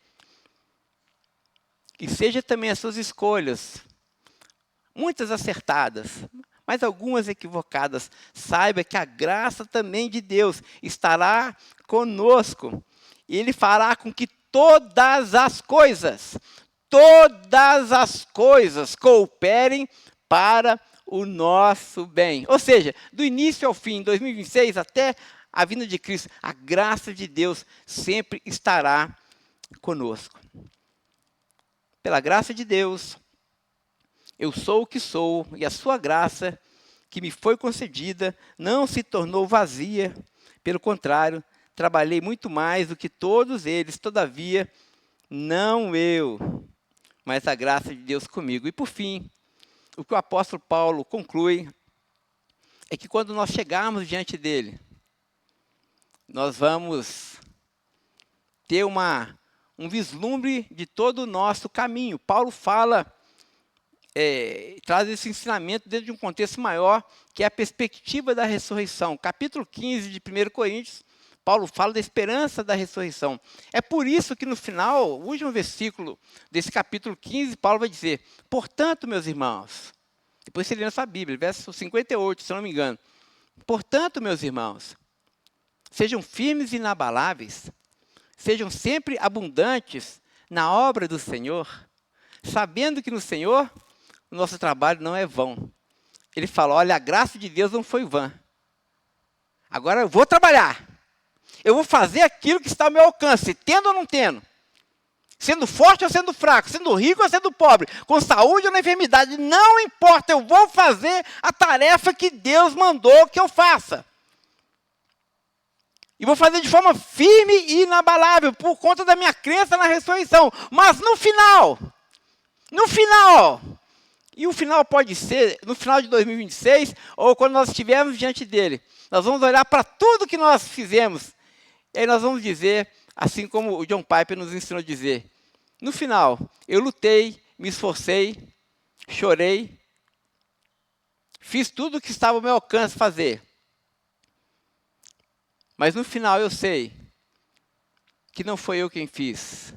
E seja também as suas escolhas, muitas acertadas, mas algumas equivocadas. Saiba que a graça também de Deus estará conosco. E ele fará com que todas as coisas cooperem para o nosso bem. Ou seja, do início ao fim, 2026, até a vinda de Cristo, a graça de Deus sempre estará conosco. Pela graça de Deus, eu sou o que sou, e a sua graça, que me foi concedida, não se tornou vazia. Pelo contrário, trabalhei muito mais do que todos eles, todavia, não eu, mas a graça de Deus comigo. E por fim, o que o apóstolo Paulo conclui é que quando nós chegarmos diante dele, nós vamos ter um vislumbre de todo o nosso caminho. Paulo fala, traz esse ensinamento dentro de um contexto maior, que é a perspectiva da ressurreição. Capítulo 15 de 1 Coríntios, Paulo fala da esperança da ressurreição. É por isso que no final, o último versículo desse capítulo 15, Paulo vai dizer: portanto, meus irmãos, depois você lê na sua Bíblia, verso 58, se eu não me engano. Portanto, meus irmãos, sejam firmes e inabaláveis, sejam sempre abundantes na obra do Senhor, sabendo que no Senhor o nosso trabalho não é vão. Ele fala: olha, a graça de Deus não foi vã. Agora eu vou trabalhar. Eu vou fazer aquilo que está ao meu alcance, tendo ou não tendo. Sendo forte ou sendo fraco, sendo rico ou sendo pobre, com saúde ou na enfermidade, não importa, eu vou fazer a tarefa que Deus mandou que eu faça. E vou fazer de forma firme e inabalável, por conta da minha crença na ressurreição. Mas no final, e o final pode ser no final de 2026, ou quando nós estivermos diante dele, nós vamos olhar para tudo que nós fizemos, e aí nós vamos dizer, assim como o John Piper nos ensinou a dizer: no final, eu lutei, me esforcei, chorei, fiz tudo o que estava ao meu alcance fazer. Mas no final eu sei que não foi eu quem fiz,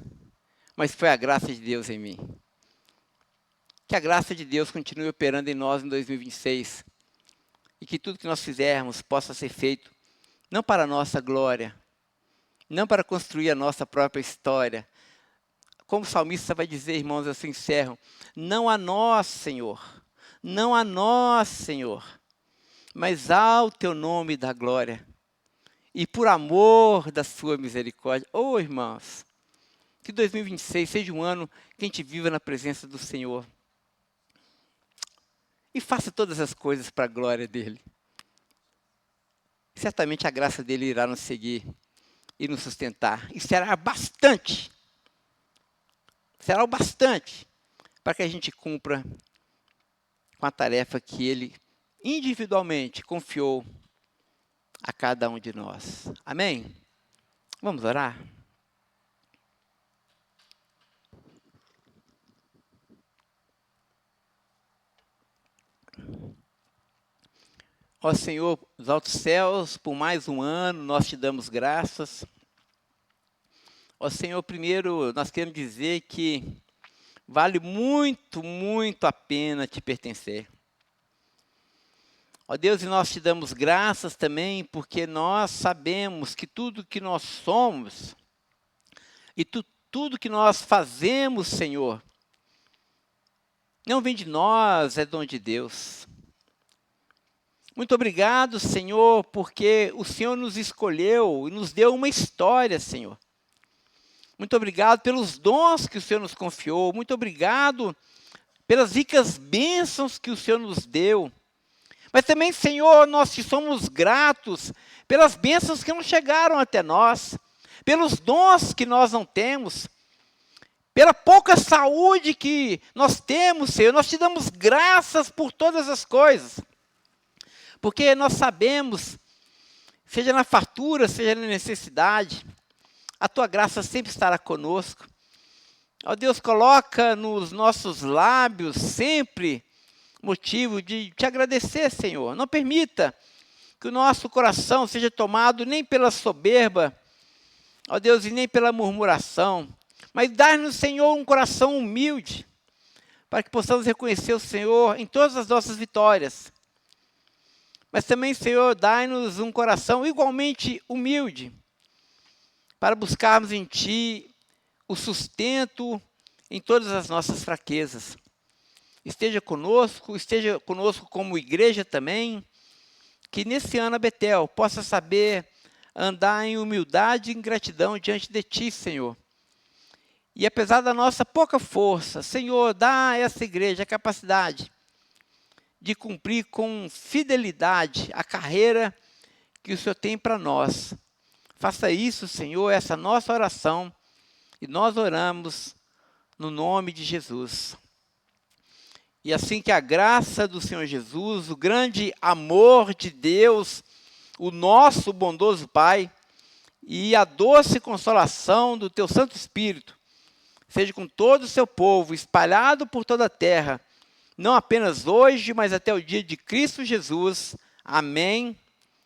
mas foi a graça de Deus em mim. Que a graça de Deus continue operando em nós em 2026. E que tudo que nós fizermos possa ser feito, não para a nossa glória, não para construir a nossa própria história. Como o salmista vai dizer, irmãos, eu encerro: não a nós, Senhor, não a nós, Senhor, mas ao teu nome da glória. E por amor da sua misericórdia. Oh, irmãos, que 2026 seja um ano que a gente viva na presença do Senhor. E faça todas as coisas para a glória dEle. Certamente a graça dEle irá nos seguir e nos sustentar. E será bastante. Será o bastante para que a gente cumpra com a tarefa que Ele individualmente confiou a cada um de nós. Amém? Vamos orar? Ó Senhor dos altos céus, por mais um ano nós te damos graças. Ó Senhor, primeiro nós queremos dizer que vale muito, muito a pena te pertencer. Ó Deus, e nós te damos graças também porque nós sabemos que tudo que nós somos e tudo que nós fazemos, Senhor, não vem de nós, é dom de Deus. Muito obrigado, Senhor, porque o Senhor nos escolheu e nos deu uma história, Senhor. Muito obrigado pelos dons que o Senhor nos confiou. Muito obrigado pelas ricas bênçãos que o Senhor nos deu. Mas também, Senhor, nós te somos gratos pelas bênçãos que não chegaram até nós, pelos dons que nós não temos, pela pouca saúde que nós temos, Senhor. Nós te damos graças por todas as coisas, porque nós sabemos, seja na fartura, seja na necessidade, a tua graça sempre estará conosco. Ó Deus, coloca nos nossos lábios sempre motivo de te agradecer, Senhor. Não permita que o nosso coração seja tomado nem pela soberba, ó Deus, e nem pela murmuração, mas dá-nos, Senhor, um coração humilde, para que possamos reconhecer o Senhor em todas as nossas vitórias. Mas também, Senhor, dá-nos um coração igualmente humilde, para buscarmos em Ti o sustento em todas as nossas fraquezas. Esteja conosco como igreja também, que nesse ano a Betel possa saber andar em humildade e em gratidão diante de Ti, Senhor. E apesar da nossa pouca força, Senhor, dá a essa igreja a capacidade de cumprir com fidelidade a carreira que o Senhor tem para nós. Faça isso, Senhor, essa nossa oração, e nós oramos no nome de Jesus. E assim que a graça do Senhor Jesus, o grande amor de Deus, o nosso bondoso Pai, e a doce consolação do Teu Santo Espírito, seja com todo o Seu povo, espalhado por toda a terra, não apenas hoje, mas até o dia de Cristo Jesus. Amém,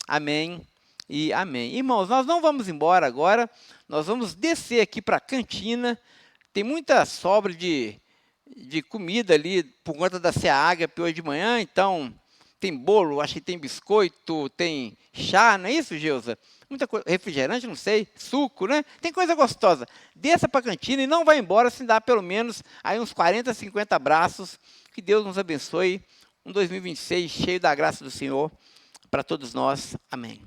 amém e amém. Irmãos, nós não vamos embora agora, nós vamos descer aqui para a cantina. Tem muita sobra de comida ali, por conta da CEAGAP hoje de manhã, então tem bolo, acho que tem biscoito, tem chá, não é isso, Geusa? Muita coisa, refrigerante, não sei, suco, né? Tem coisa gostosa. Desça para a cantina e não vai embora sem dar pelo menos aí uns 40, 50 abraços. Que Deus nos abençoe. Um 2026 cheio da graça do Senhor para todos nós. Amém.